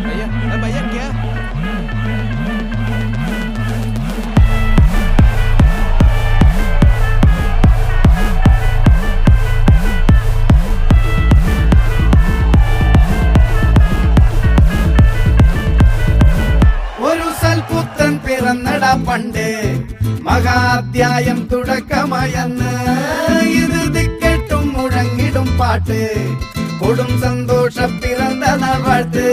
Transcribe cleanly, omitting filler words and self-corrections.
भैया क्या ഒരു സൽപുത്രൻ പിറന്നടാ പണ്ട് മഹാധ്യായം തുടക്കമയന്ന് ഇത് ദിക്കെട്ടും മുഴങ്ങിടും പാട്ട് കൊടും സന്തോഷ പിറന്ന നാൾ വാഴ്ത്ത്